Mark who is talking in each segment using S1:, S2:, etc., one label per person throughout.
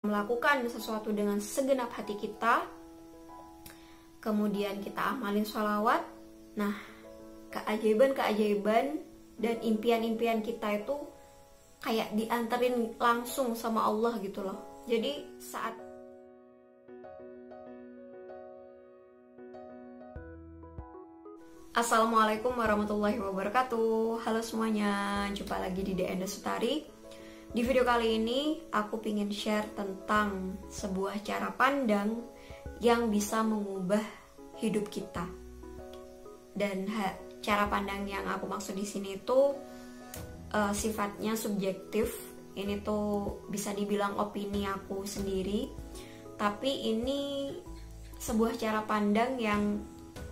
S1: melakukan sesuatu dengan segenap hati kita, kemudian kita amalin sholawat. Nah, keajaiban-keajaiban dan impian-impian kita itu kayak dianterin langsung sama Allah gitu loh. Jadi saat Assalamualaikum warahmatullahi wabarakatuh. Halo semuanya, jumpa lagi di The Enda Sutari. Di video kali ini aku ingin share tentang sebuah cara pandang yang bisa mengubah hidup kita. Dan cara pandang yang aku maksud di sini itu sifatnya subjektif. Ini tuh bisa dibilang opini aku sendiri, tapi ini sebuah cara pandang yang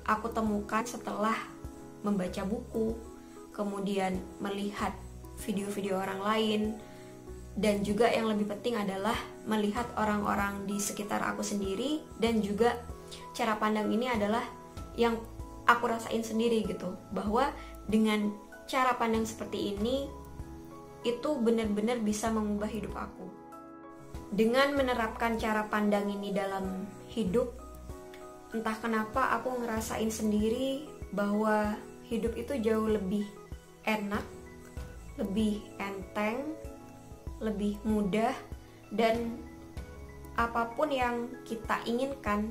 S1: aku temukan setelah membaca buku, kemudian melihat video-video orang lain, dan juga yang lebih penting adalah melihat orang-orang di sekitar aku sendiri. Dan juga cara pandang ini adalah yang aku rasain sendiri gitu, bahwa dengan cara pandang seperti ini itu benar-benar bisa mengubah hidup aku. Dengan menerapkan cara pandang ini dalam hidup, entah kenapa aku ngerasain sendiri bahwa hidup itu jauh lebih enak, lebih enteng, lebih mudah, dan apapun yang kita inginkan,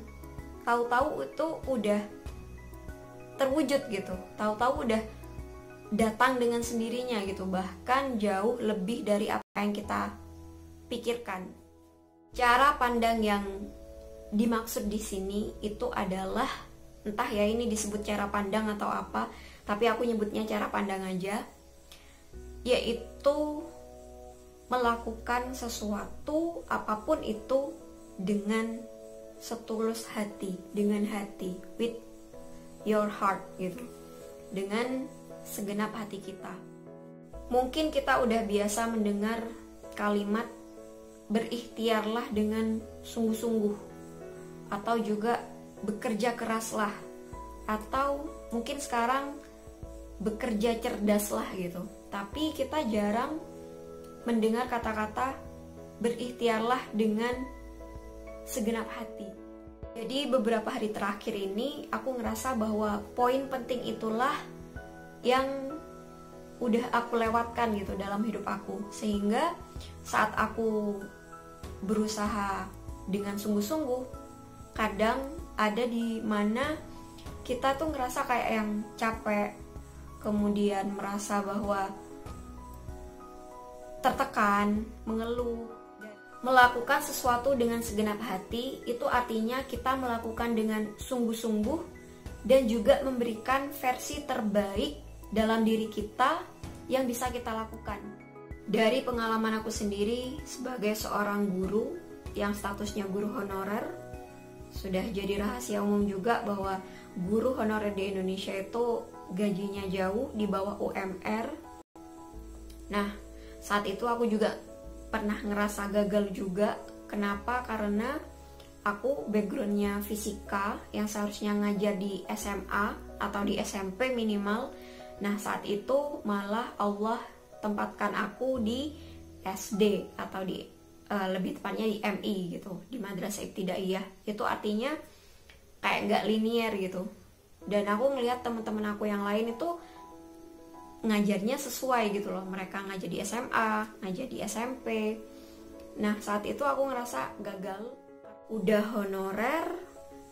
S1: tahu-tahu itu udah terwujud gitu, tahu-tahu udah datang dengan sendirinya gitu, bahkan jauh lebih dari apa yang kita pikirkan. Cara pandang yang dimaksud di sini itu adalah, entah ya ini disebut cara pandang atau apa, tapi aku nyebutnya cara pandang aja, yaitu melakukan sesuatu apapun itu dengan setulus hati, dengan hati, with your heart gitu, dengan segenap hati kita. Mungkin kita udah biasa mendengar kalimat berikhtiarlah dengan sungguh-sungguh, atau juga bekerja keraslah, atau mungkin sekarang bekerja cerdaslah gitu. Tapi kita jarang mendengar kata-kata berikhtiarlah dengan segenap hati. Jadi beberapa hari terakhir ini aku ngerasa bahwa poin penting itulah yang udah aku lewatkan gitu dalam hidup aku, sehingga saat aku berusaha dengan sungguh-sungguh, kadang ada di mana kita tuh ngerasa kayak yang capek, kemudian merasa bahwa tertekan, mengeluh. Melakukan sesuatu dengan segenap hati itu artinya kita melakukan dengan sungguh-sungguh dan juga memberikan versi terbaik dalam diri kita yang bisa kita lakukan. Dari pengalaman aku sendiri sebagai seorang guru yang statusnya guru honorer, sudah jadi rahasia umum juga bahwa guru honorer di Indonesia itu gajinya jauh di bawah UMR. Nah, saat itu aku juga pernah ngerasa gagal juga. Kenapa? Karena aku backgroundnya fisika yang seharusnya ngajar di SMA atau di SMP minimal. Nah, saat itu malah Allah tempatkan aku di SD atau di lebih tepatnya di MI gitu, di Madrasah Ibtidaiyah. Itu artinya kayak nggak linear gitu. Dan aku ngelihat teman-teman aku yang lain itu ngajarnya sesuai gitu loh. Mereka ngajar di SMA, ngajar di SMP. Nah, saat itu aku ngerasa gagal. Udah honorer,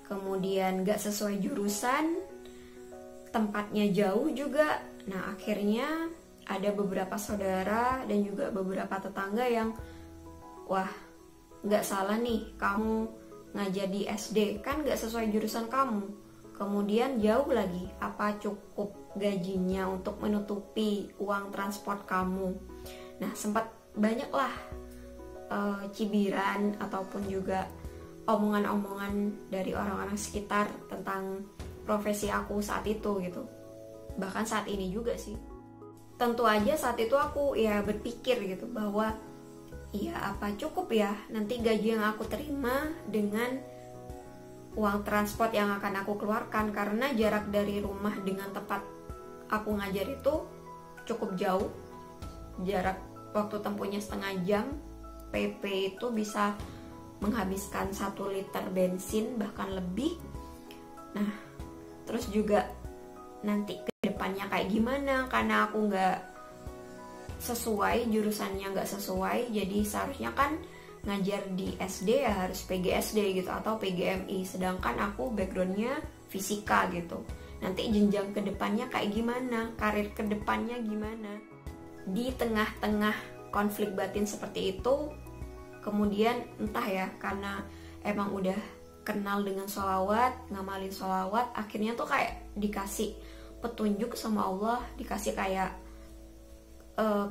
S1: kemudian nggak sesuai jurusan, tempatnya jauh juga. Nah, akhirnya ada beberapa saudara dan juga beberapa tetangga yang, wah, nggak salah nih kamu ngajar di SD, kan nggak sesuai jurusan kamu, kemudian jauh lagi, apa cukup gajinya untuk menutupi uang transport kamu? Nah, sempat banyaklah cibiran ataupun juga omongan-omongan dari orang-orang sekitar tentang profesi aku saat itu gitu. Bahkan saat ini juga sih. Tentu aja saat itu aku ya berpikir gitu bahwa ya apa cukup ya nanti gaji yang aku terima dengan uang transport yang akan aku keluarkan, karena jarak dari rumah dengan tempat aku ngajar itu cukup jauh. Jarak waktu tempuhnya setengah jam, PP itu bisa menghabiskan 1 liter bensin bahkan lebih. Nah, terus juga nanti ke depannya kayak gimana, karena aku nggak sesuai, jurusannya nggak sesuai, jadi seharusnya kan ngajar di SD ya harus PGSD gitu atau PGMI, sedangkan aku backgroundnya fisika gitu. Nanti jenjang ke depannya kayak gimana, karir ke depannya gimana. Di tengah-tengah konflik batin seperti itu, kemudian entah ya, karena emang udah kenal dengan sholawat, ngamalin sholawat, akhirnya tuh kayak dikasih petunjuk sama Allah, dikasih kayak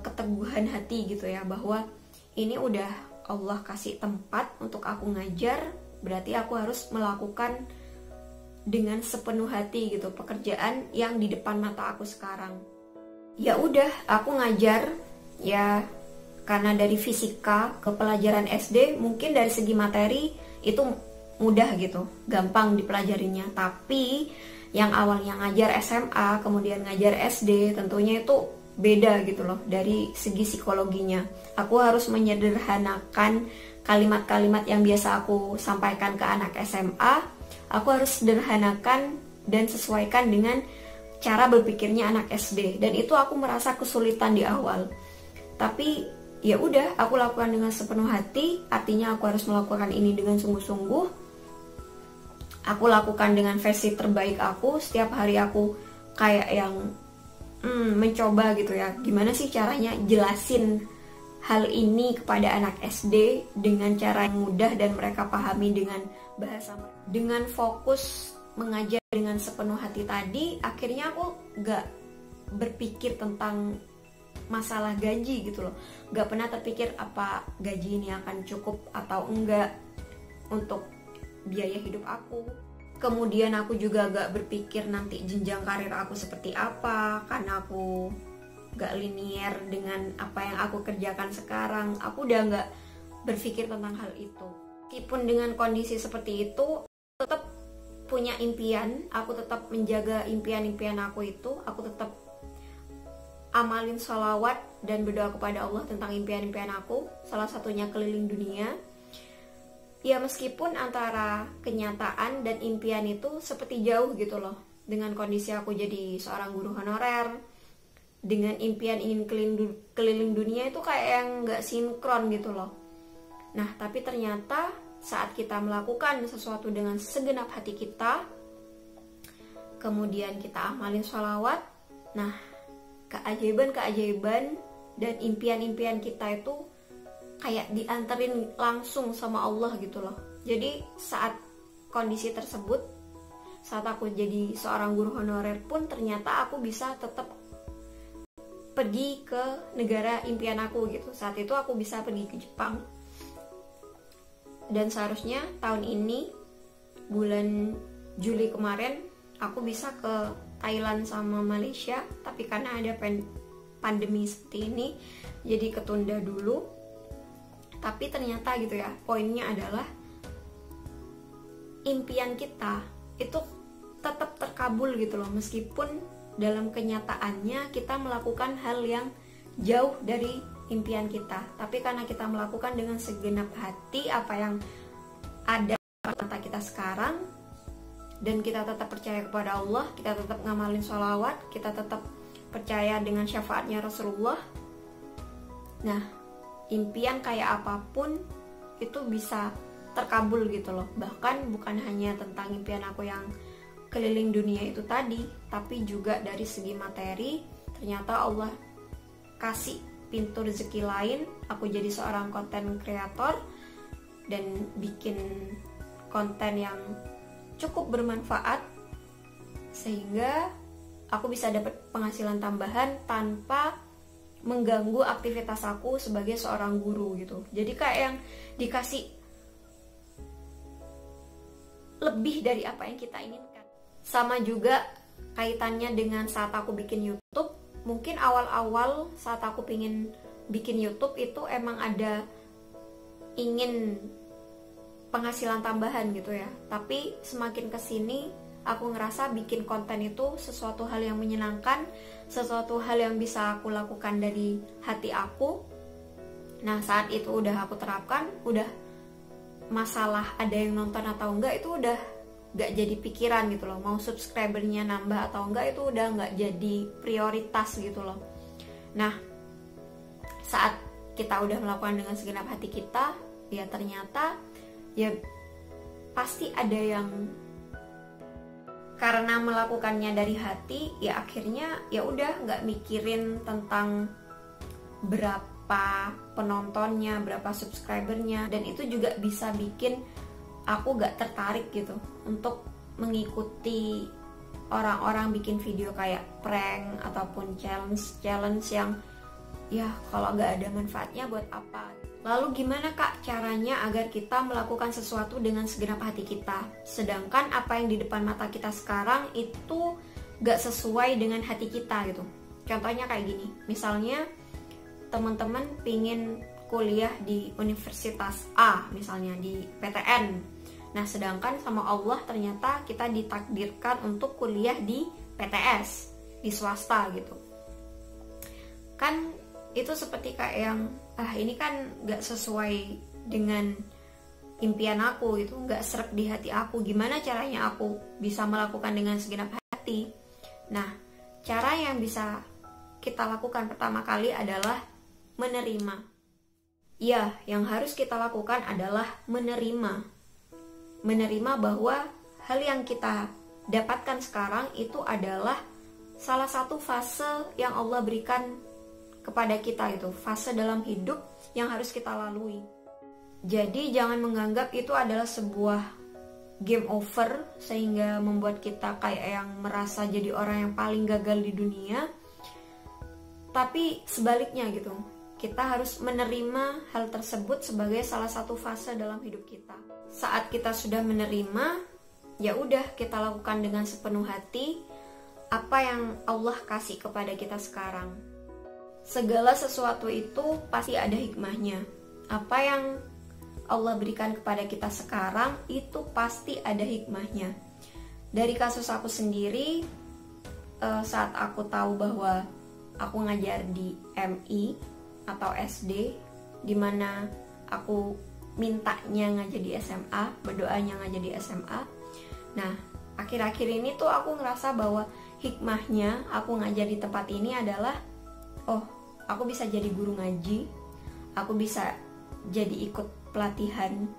S1: keteguhan hati gitu ya, bahwa ini udah Allah kasih tempat untuk aku ngajar, berarti aku harus melakukan dengan sepenuh hati gitu pekerjaan yang di depan mata aku sekarang. Ya udah, aku ngajar ya, karena dari fisika ke pelajaran SD mungkin dari segi materi itu mudah gitu, gampang dipelajarinya. Tapi yang awalnya ngajar SMA kemudian ngajar SD tentunya itu beda gitu loh dari segi psikologinya. Aku harus menyederhanakan kalimat-kalimat yang biasa aku sampaikan ke anak SMA, aku harus sederhanakan dan sesuaikan dengan cara berpikirnya anak SD, dan itu aku merasa kesulitan di awal. Tapi ya udah, aku lakukan dengan sepenuh hati, artinya aku harus melakukan ini dengan sungguh-sungguh. Aku lakukan dengan versi terbaik aku, setiap hari aku kayak yang mencoba gitu ya, gimana sih caranya jelasin hal ini kepada anak SD dengan cara yang mudah dan mereka pahami dengan bahasa. Dengan fokus mengajar dengan sepenuh hati tadi, akhirnya aku gak berpikir tentang masalah gaji gitu loh. Gak pernah terpikir apa gaji ini akan cukup atau enggak untuk biaya hidup aku. Kemudian aku juga gak berpikir nanti jenjang karir aku seperti apa, karena aku gak linear dengan apa yang aku kerjakan sekarang. Aku udah gak berpikir tentang hal itu. Meskipun dengan kondisi seperti itu, tetap punya impian, aku tetap menjaga impian-impian aku itu, aku tetap amalin sholawat dan berdoa kepada Allah tentang impian-impian aku, salah satunya keliling dunia. Ya meskipun antara kenyataan dan impian itu seperti jauh gitu loh. Dengan kondisi aku jadi seorang guru honorer, dengan impian ingin keliling dunia itu kayak yang gak sinkron gitu loh. Nah tapi ternyata saat kita melakukan sesuatu dengan segenap hati kita, kemudian kita amalin sholawat, nah keajaiban-keajaiban dan impian-impian kita itu kayak dianterin langsung sama Allah gitu loh. Jadi saat kondisi tersebut, saat aku jadi seorang guru honorer pun ternyata aku bisa tetap pergi ke negara impian aku gitu. Saat itu aku bisa pergi ke Jepang. Dan seharusnya tahun ini bulan Juli kemarin aku bisa ke Thailand sama Malaysia, tapi karena ada pandemi seperti ini jadi ketunda dulu. Tapi ternyata gitu ya, poinnya adalah impian kita itu tetap terkabul gitu loh, meskipun dalam kenyataannya kita melakukan hal yang jauh dari impian kita. Tapi karena kita melakukan dengan segenap hati apa yang ada di mata kita sekarang, dan kita tetap percaya kepada Allah, kita tetap ngamalin sholawat, kita tetap percaya dengan syafaatnya Rasulullah. Nah, impian kayak apapun itu bisa terkabul gitu loh. Bahkan bukan hanya tentang impian aku yang keliling dunia itu tadi, tapi juga dari segi materi, ternyata Allah kasih pintu rezeki lain. Aku jadi seorang konten kreator dan bikin konten yang cukup bermanfaat, sehingga aku bisa dapat penghasilan tambahan tanpa mengganggu aktivitas aku sebagai seorang guru gitu. Jadi kayak yang dikasih lebih dari apa yang kita inginkan. Sama juga kaitannya dengan saat aku bikin YouTube. Mungkin awal-awal saat aku pingin bikin YouTube itu emang ada ingin penghasilan tambahan gitu ya. Tapi semakin kesini aku ngerasa bikin konten itu sesuatu hal yang menyenangkan, sesuatu hal yang bisa aku lakukan dari hati aku. Nah saat itu udah aku terapkan, udah masalah ada yang nonton atau enggak itu udah gak jadi pikiran gitu loh. Mau subscribernya nambah atau enggak itu udah gak jadi prioritas gitu loh. Nah, saat kita udah melakukan dengan segenap hati kita, ya ternyata ya pasti ada yang karena melakukannya dari hati, ya akhirnya ya udah gak mikirin tentang berapa penontonnya, berapa subscribernya, dan itu juga bisa bikin aku gak tertarik gitu untuk mengikuti orang-orang bikin video kayak prank ataupun challenge yang ya kalau gak ada manfaatnya buat apa. Lalu gimana kak caranya agar kita melakukan sesuatu dengan segenap hati kita, sedangkan apa yang di depan mata kita sekarang itu gak sesuai dengan hati kita gitu. Contohnya kayak gini, misalnya teman-teman pingin kuliah di Universitas A, misalnya di PTN. Nah, sedangkan sama Allah ternyata kita ditakdirkan untuk kuliah di PTS, di swasta gitu. Kan itu seperti kayak yang, ini kan gak sesuai dengan impian aku gitu, gak sreg di hati aku. Gimana caranya aku bisa melakukan dengan segenap hati? Nah, cara yang bisa kita lakukan pertama kali adalah menerima. Ya, yang harus kita lakukan adalah menerima. Menerima bahwa hal yang kita dapatkan sekarang itu adalah salah satu fase yang Allah berikan kepada kita, itu fase dalam hidup yang harus kita lalui. Jadi jangan menganggap itu adalah sebuah game over sehingga membuat kita kayak yang merasa jadi orang yang paling gagal di dunia. Tapi sebaliknya gitu, kita harus menerima hal tersebut sebagai salah satu fase dalam hidup kita. Saat kita sudah menerima, ya udah kita lakukan dengan sepenuh hati apa yang Allah kasih kepada kita sekarang. Segala sesuatu itu pasti ada hikmahnya. Apa yang Allah berikan kepada kita sekarang itu pasti ada hikmahnya. Dari kasus aku sendiri, saat aku tahu bahwa aku ngajar di MI atau SD, dimana aku mintanya ngajar di SMA, berdoanya ngajar di SMA. Nah, akhir-akhir ini tuh aku ngerasa bahwa hikmahnya aku ngajar di tempat ini adalah, oh, aku bisa jadi guru ngaji, aku bisa jadi ikut pelatihan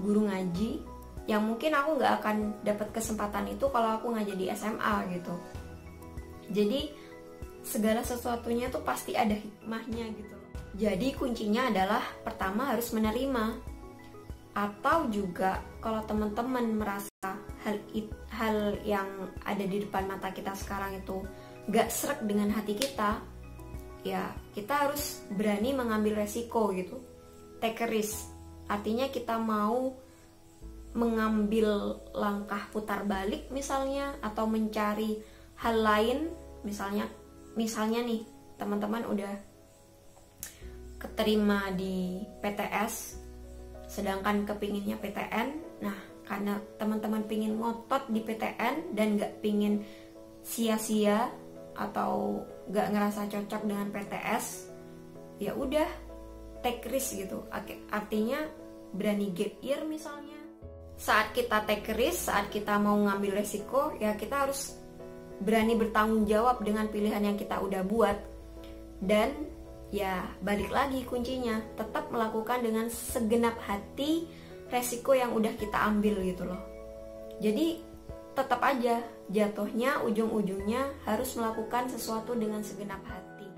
S1: guru ngaji, yang mungkin aku nggak akan dapat kesempatan itu kalau aku ngajar di SMA gitu. Jadi segala sesuatunya tuh pasti ada hikmahnya gitu. Jadi kuncinya adalah pertama harus menerima. Atau juga kalau teman-teman merasa hal yang ada di depan mata kita sekarang itu gak sreg dengan hati kita, ya kita harus berani mengambil resiko gitu. Take a risk, artinya kita mau mengambil langkah putar balik misalnya, atau mencari hal lain. Misalnya nih teman-teman udah keterima di PTS, sedangkan kepinginnya PTN. Nah, karena teman-teman pingin ngotot di PTN dan gak pingin sia-sia atau gak ngerasa cocok dengan PTS, ya udah take risk gitu. Artinya berani gap year misalnya. Saat kita take risk, saat kita mau ngambil resiko, ya kita harus berani bertanggung jawab dengan pilihan yang kita udah buat. Dan ya balik lagi kuncinya, tetap melakukan dengan segenap hati resiko yang udah kita ambil gitu loh. Jadi tetap aja jatuhnya ujung-ujungnya harus melakukan sesuatu dengan segenap hati.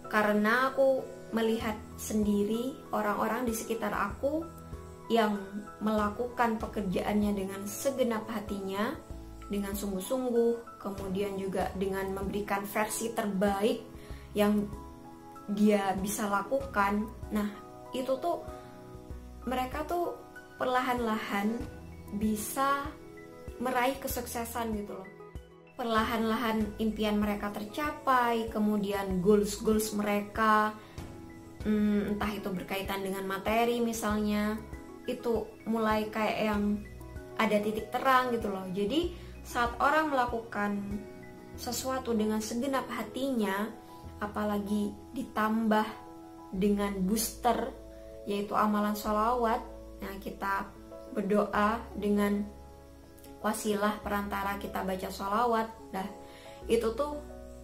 S1: Karena aku melihat sendiri orang-orang di sekitar aku yang melakukan pekerjaannya dengan segenap hatinya, dengan sungguh-sungguh, kemudian juga dengan memberikan versi terbaik yang dia bisa lakukan. Nah, itu tuh mereka tuh perlahan-lahan bisa meraih kesuksesan gitu loh. Perlahan-lahan impian mereka tercapai, kemudian goals mereka, entah itu berkaitan dengan materi misalnya, itu mulai kayak yang ada titik terang gitu loh. Jadi saat orang melakukan sesuatu dengan segenap hatinya, apalagi ditambah dengan booster yaitu amalan sholawat, Nah, kita berdoa dengan wasilah perantara kita baca sholawat. Nah, itu tuh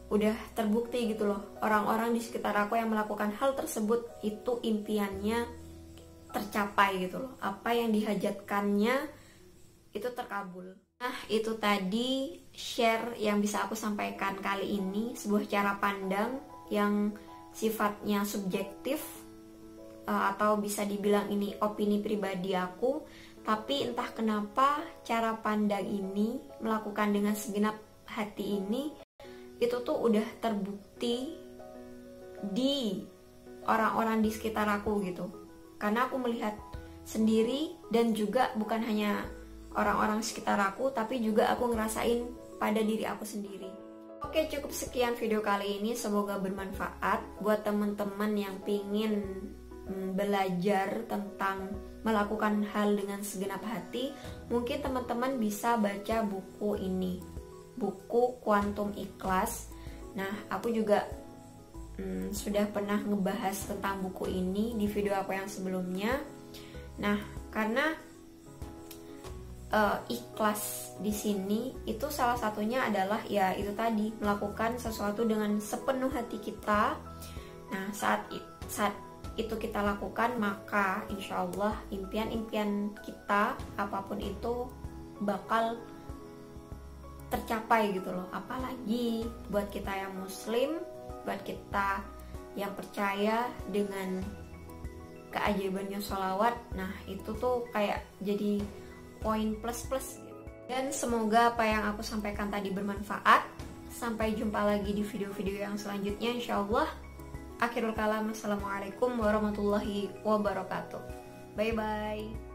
S1: udah terbukti gitu loh. Orang-orang di sekitar aku yang melakukan hal tersebut itu impiannya tercapai gitu loh. Apa yang dihajatkannya itu terkabul. Nah, itu tadi share yang bisa aku sampaikan kali ini, sebuah cara pandang yang sifatnya subjektif, atau bisa dibilang ini opini pribadi aku. Tapi entah kenapa cara pandang ini, melakukan dengan segenap hati ini, itu tuh udah terbukti di orang-orang di sekitar aku gitu. Karena aku melihat sendiri, dan juga bukan hanya orang-orang sekitar aku, tapi juga aku ngerasain pada diri aku sendiri. Oke, cukup sekian video kali ini, semoga bermanfaat buat teman-teman yang pingin belajar tentang melakukan hal dengan segenap hati. Mungkin teman-teman bisa baca buku ini, buku Kuantum Ikhlas. Nah, aku juga sudah pernah ngebahas tentang buku ini di video aku yang sebelumnya. Nah, karena ikhlas di sini itu salah satunya adalah ya itu tadi, melakukan sesuatu dengan sepenuh hati kita. Nah, saat itu kita lakukan, maka insya Allah impian-impian kita apapun itu bakal tercapai gitu loh. Apalagi buat kita yang muslim, buat kita yang percaya dengan keajaibannya sholawat. Nah, itu tuh kayak jadi poin plus gitu. Dan semoga apa yang aku sampaikan tadi bermanfaat. Sampai jumpa lagi di video-video yang selanjutnya insyaallah. Akhirul kalam, assalamualaikum warahmatullahi wabarakatuh. Bye bye.